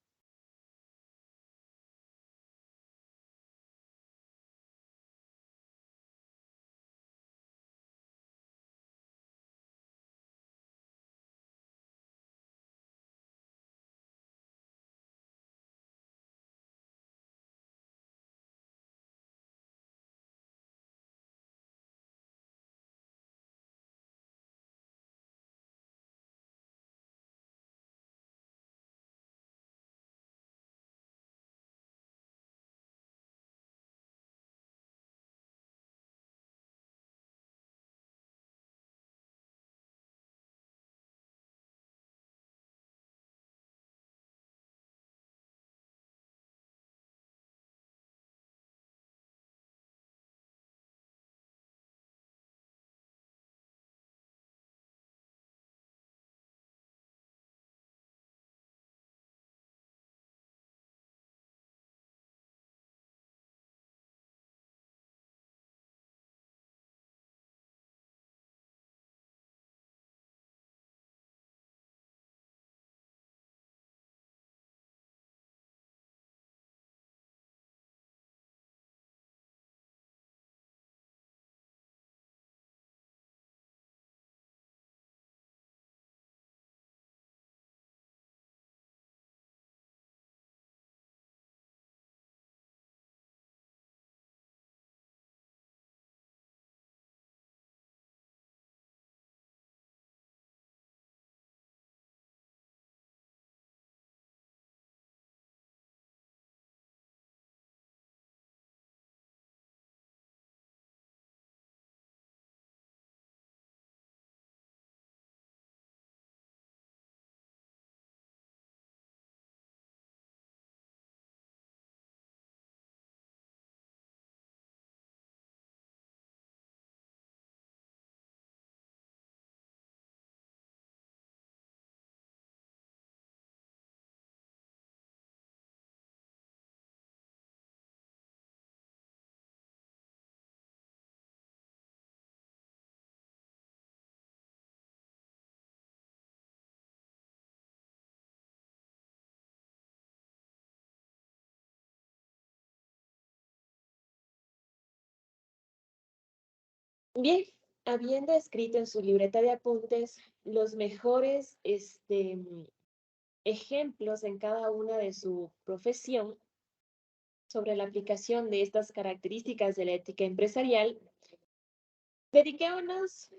Bien, habiendo escrito en su libreta de apuntes los mejores ejemplos en cada una de su profesión sobre la aplicación de estas características de la ética empresarial, dediquémonos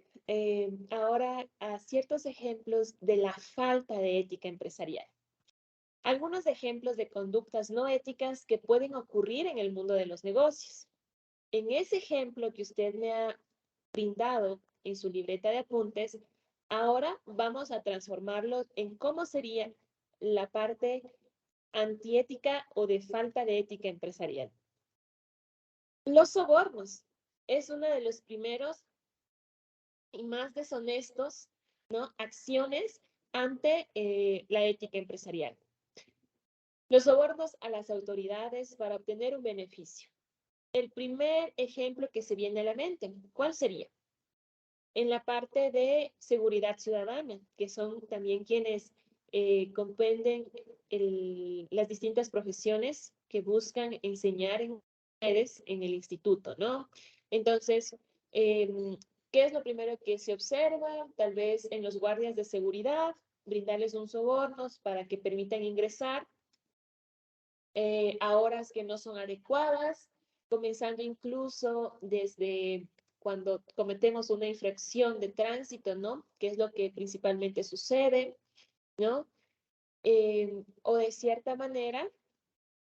ahora a ciertos ejemplos de la falta de ética empresarial. Algunos ejemplos de conductas no éticas que pueden ocurrir en el mundo de los negocios. En ese ejemplo que usted me ha brindado en su libreta de apuntes, ahora vamos a transformarlo en cómo sería la parte antiética o de falta de ética empresarial. Los sobornos es uno de los primeros y más deshonestos, ¿no? Acciones ante la ética empresarial. Los sobornos a las autoridades para obtener un beneficio. El primer ejemplo que se viene a la mente, ¿cuál sería? En la parte de seguridad ciudadana, que son también quienes comprenden las distintas profesiones que buscan enseñar en ustedes en el instituto, ¿no? Entonces, ¿qué es lo primero que se observa? Tal vez en los guardias de seguridad, brindarles un sobornos para que permitan ingresar a horas que no son adecuadas, comenzando incluso desde cuando cometemos una infracción de tránsito, ¿no? Que es lo que principalmente sucede, ¿no? O de cierta manera,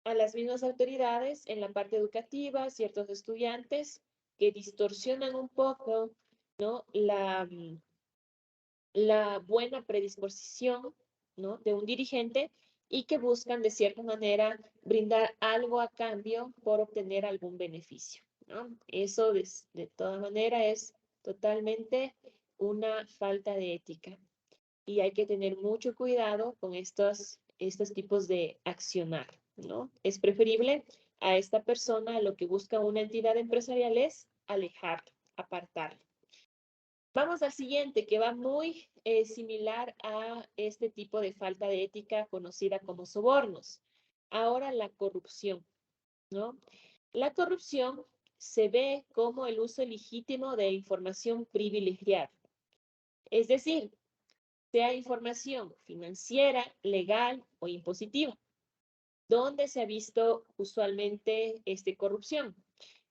a las mismas autoridades en la parte educativa, ciertos estudiantes que distorsionan un poco, ¿no? La buena predisposición, ¿no? De un dirigente y que buscan de cierta manera brindar algo a cambio por obtener algún beneficio, ¿no? Eso de toda manera es totalmente una falta de ética y hay que tener mucho cuidado con estos tipos de accionar, ¿no? Es preferible a esta persona, lo que busca una entidad empresarial es alejarlo, apartarlo. Vamos al siguiente, que va muy similar a este tipo de falta de ética conocida como sobornos. Ahora la corrupción, ¿no? La corrupción se ve como el uso legítimo de información privilegiada. Es decir, sea información financiera, legal o impositiva. ¿Dónde se ha visto usualmente corrupción?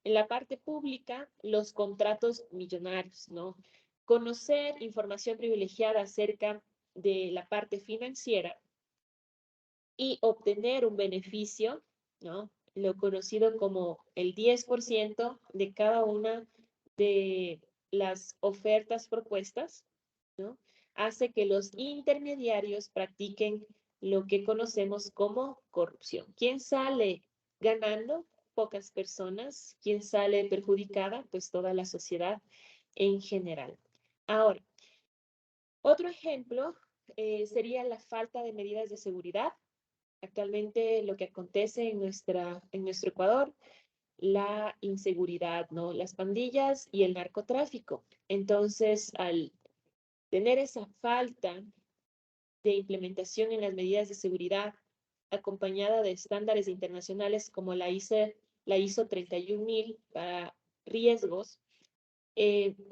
En la parte pública, los contratos millonarios, ¿no? Conocer información privilegiada acerca de la parte financiera y obtener un beneficio, ¿no? Lo conocido como el 10% de cada una de las ofertas propuestas, ¿no? Hace que los intermediarios practiquen lo que conocemos como corrupción. ¿Quién sale ganando? Pocas personas. ¿Quién sale perjudicada? Pues toda la sociedad en general. Ahora, otro ejemplo sería la falta de medidas de seguridad. Actualmente lo que acontece en nuestro Ecuador, la inseguridad, ¿no? Las pandillas y el narcotráfico. Entonces, al tener esa falta de implementación en las medidas de seguridad, acompañada de estándares internacionales como la ISO 31000 para riesgos,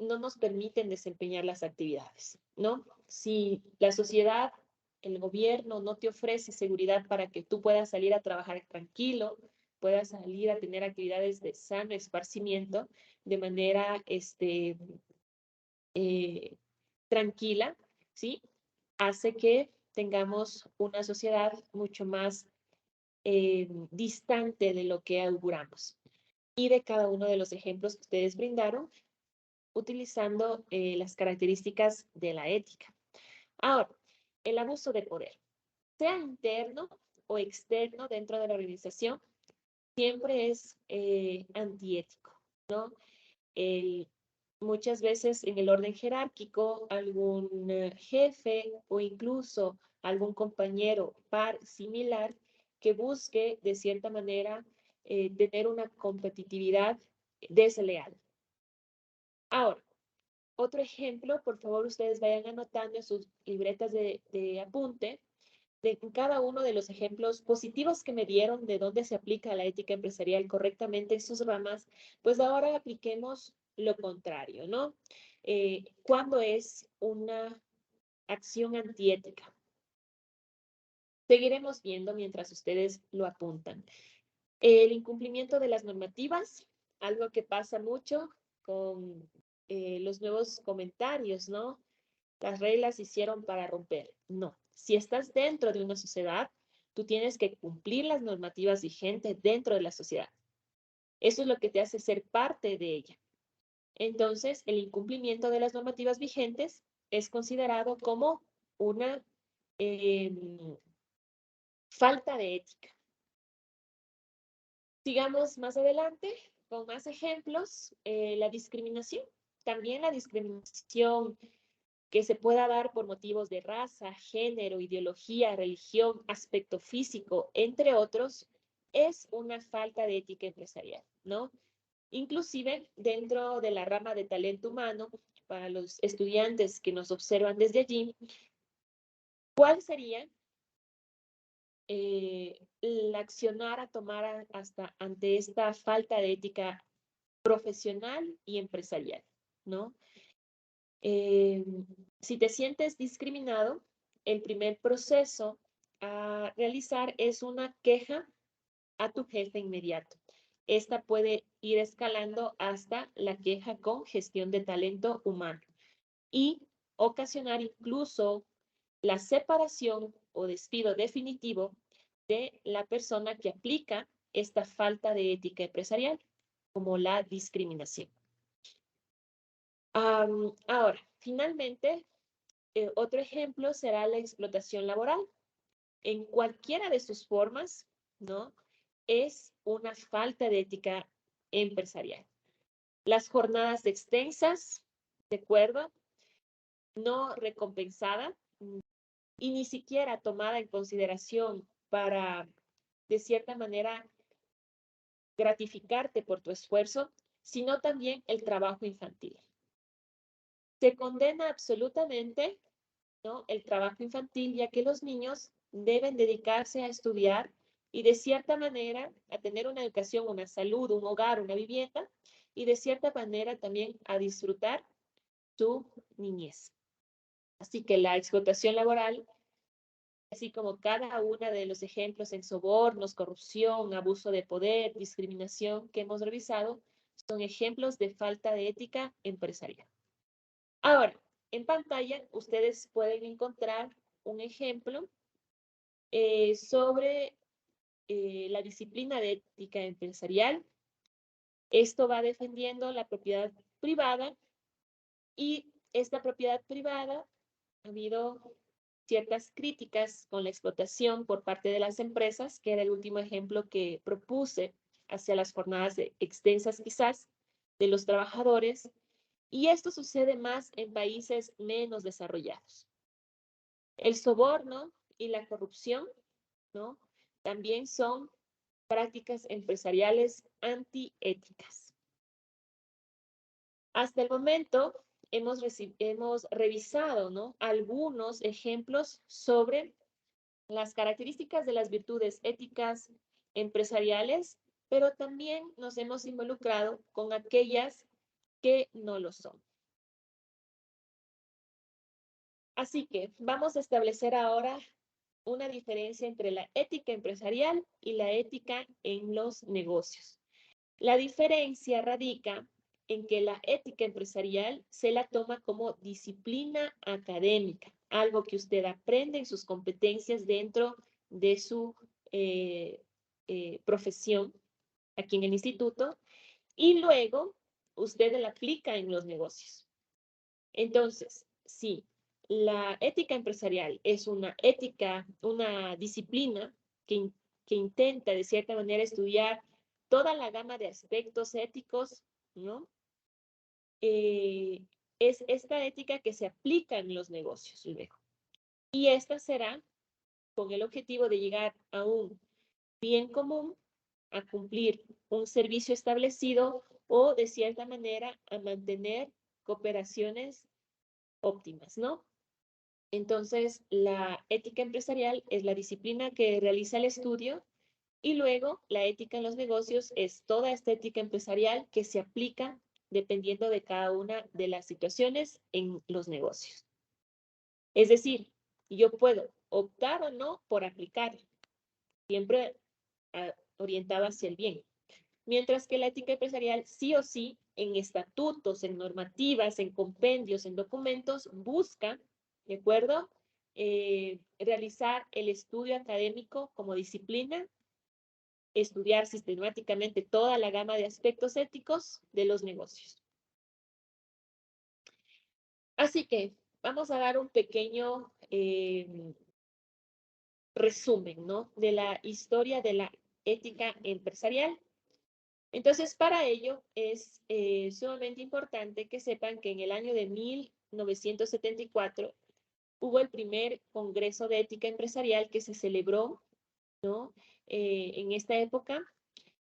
no nos permiten desempeñar las actividades, ¿no? Si la sociedad, el gobierno no te ofrece seguridad para que tú puedas salir a trabajar tranquilo, puedas salir a tener actividades de sano esparcimiento de manera eh, tranquila, ¿sí? Hace que tengamos una sociedad mucho más distante de lo que auguramos. Y de cada uno de los ejemplos que ustedes brindaron, utilizando las características de la ética. Ahora, el abuso de poder, sea interno o externo dentro de la organización, siempre es antiético, ¿no? El, muchas veces en el orden jerárquico, algún jefe o incluso algún compañero par similar que busque de cierta manera tener una competitividad desleal. Ahora, otro ejemplo, por favor, ustedes vayan anotando en sus libretas de apunte de cada uno de los ejemplos positivos que me dieron de dónde se aplica la ética empresarial correctamente en sus ramas, pues ahora apliquemos lo contrario, ¿no? ¿Cuándo es una acción antiética? Seguiremos viendo mientras ustedes lo apuntan. El incumplimiento de las normativas, algo que pasa mucho con los nuevos comentarios, ¿no? Las reglas se hicieron para romper. No, si estás dentro de una sociedad, tú tienes que cumplir las normativas vigentes dentro de la sociedad. Eso es lo que te hace ser parte de ella. Entonces, el incumplimiento de las normativas vigentes es considerado como una falta de ética. Sigamos más adelante con más ejemplos. La discriminación. También la discriminación que se pueda dar por motivos de raza, género, ideología, religión, aspecto físico, entre otros, es una falta de ética empresarial, ¿no? Inclusive dentro de la rama de talento humano, para los estudiantes que nos observan desde allí, ¿cuál sería el accionar a tomar hasta ante esta falta de ética profesional y empresarial, ¿no? Eh, si te sientes discriminado, el primer proceso a realizar es una queja a tu jefe inmediato. Esta puede ir escalando hasta la queja con gestión de talento humano y ocasionar incluso la separación o despido definitivo de la persona que aplica esta falta de ética empresarial, como la discriminación. Ahora, finalmente, otro ejemplo será la explotación laboral. En cualquiera de sus formas, ¿no? Es una falta de ética empresarial. Las jornadas extensas, ¿de acuerdo? No recompensada y ni siquiera tomada en consideración para, de cierta manera, gratificarte por tu esfuerzo, sino también el trabajo infantil. Se condena absolutamente, ¿no?, el trabajo infantil, ya que los niños deben dedicarse a estudiar y de cierta manera a tener una educación, una salud, un hogar, una vivienda y de cierta manera también a disfrutar su niñez. Así que la explotación laboral, así como cada uno de los ejemplos en sobornos, corrupción, abuso de poder, discriminación que hemos revisado, son ejemplos de falta de ética empresarial. Ahora, en pantalla ustedes pueden encontrar un ejemplo sobre la disciplina de ética empresarial. Esto va defendiendo la propiedad privada y esta propiedad privada ha habido ciertas críticas con la explotación por parte de las empresas, que era el último ejemplo que propuse hacia las jornadas extensas quizás de los trabajadores, y esto sucede más en países menos desarrollados. El soborno y la corrupción, ¿no?, también son prácticas empresariales antiéticas. Hasta el momento hemos revisado, ¿no?, algunos ejemplos sobre las características de las virtudes éticas empresariales, pero también nos hemos involucrado con aquellas que no lo son. Así que vamos a establecer ahora una diferencia entre la ética empresarial y la ética en los negocios. La diferencia radica en que la ética empresarial se la toma como disciplina académica, algo que usted aprende en sus competencias dentro de su profesión aquí en el instituto, y luego usted la aplica en los negocios. Entonces, sí, la ética empresarial es una ética, una disciplina que intenta de cierta manera estudiar toda la gama de aspectos éticos, ¿no? Es esta ética que se aplica en los negocios luego. Y esta será con el objetivo de llegar a un bien común, a cumplir un servicio establecido o de cierta manera a mantener cooperaciones óptimas, ¿no? Entonces, la ética empresarial es la disciplina que realiza el estudio y luego la ética en los negocios es toda esta ética empresarial que se aplica dependiendo de cada una de las situaciones en los negocios. Es decir, yo puedo optar o no por aplicar, siempre orientado hacia el bien. Mientras que la ética empresarial sí o sí, en estatutos, en normativas, en compendios, en documentos, busca, ¿de acuerdo? Realizar el estudio académico como disciplina, estudiar sistemáticamente toda la gama de aspectos éticos de los negocios. Así que vamos a dar un pequeño resumen, ¿no? De la historia de la ética empresarial. Entonces, para ello es sumamente importante que sepan que en el año de 1974 hubo el primer Congreso de Ética Empresarial que se celebró, ¿no? En esta época,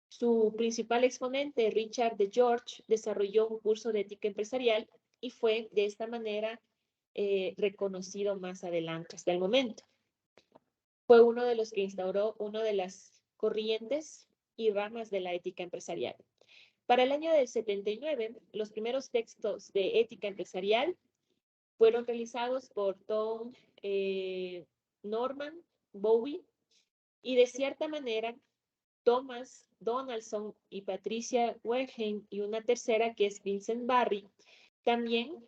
su principal exponente, Richard de George, desarrolló un curso de ética empresarial y fue de esta manera reconocido más adelante, hasta el momento. Fue uno de los que instauró una de las corrientes y ramas de la ética empresarial. Para el año del 79, los primeros textos de ética empresarial fueron realizados por Tom Norman Bowie y de cierta manera Thomas Donaldson y Patricia Werheim y una tercera que es Vincent Barry también,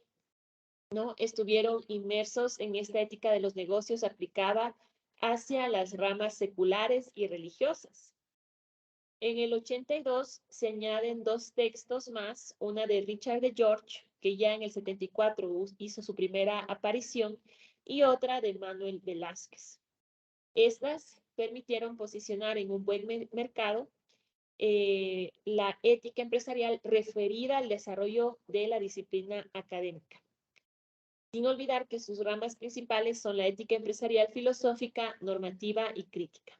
¿no?, estuvieron inmersos en esta ética de los negocios aplicada hacia las ramas seculares y religiosas. En el 82 se añaden dos textos más, una de Richard de George, que ya en el 74 hizo su primera aparición, y otra de Manuel Velázquez. Estas permitieron posicionar en un buen mercado la ética empresarial referida al desarrollo de la disciplina académica. Sin olvidar que sus ramas principales son la ética empresarial filosófica, normativa y crítica.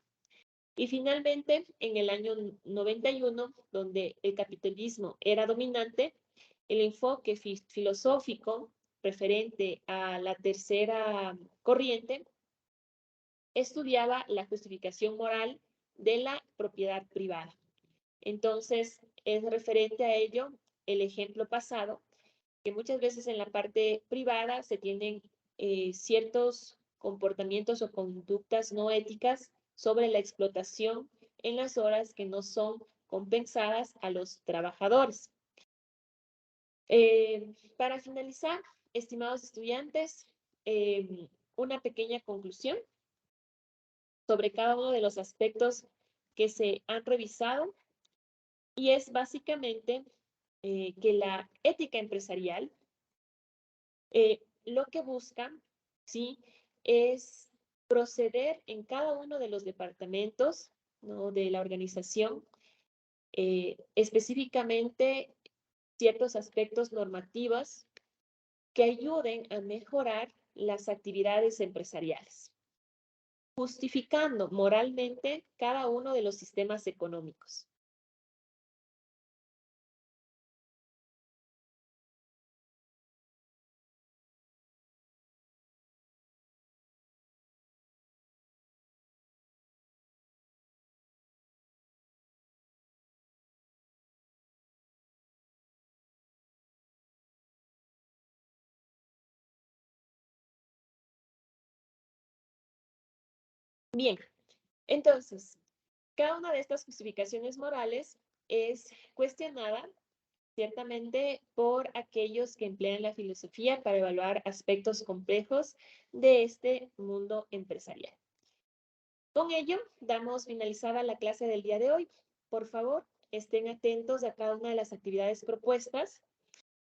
Y finalmente, en el año 91, donde el capitalismo era dominante, el enfoque filosófico referente a la tercera corriente estudiaba la justificación moral de la propiedad privada. Entonces, es referente a ello el ejemplo pasado, que muchas veces en la parte privada se tienen ciertos comportamientos o conductas no éticas sobre la explotación en las horas que no son compensadas a los trabajadores. Para finalizar, estimados estudiantes, una pequeña conclusión sobre cada uno de los aspectos que se han revisado, y es básicamente que la ética empresarial lo que busca, ¿sí?, es proceder en cada uno de los departamentos, ¿no?, de la organización, específicamente ciertos aspectos normativos que ayuden a mejorar las actividades empresariales, justificando moralmente cada uno de los sistemas económicos. Bien, entonces, cada una de estas justificaciones morales es cuestionada ciertamente por aquellos que emplean la filosofía para evaluar aspectos complejos de este mundo empresarial. Con ello, damos finalizada la clase del día de hoy. Por favor, estén atentos a cada una de las actividades propuestas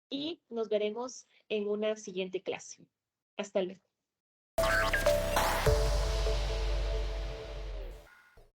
y nos veremos en una siguiente clase. Hasta luego.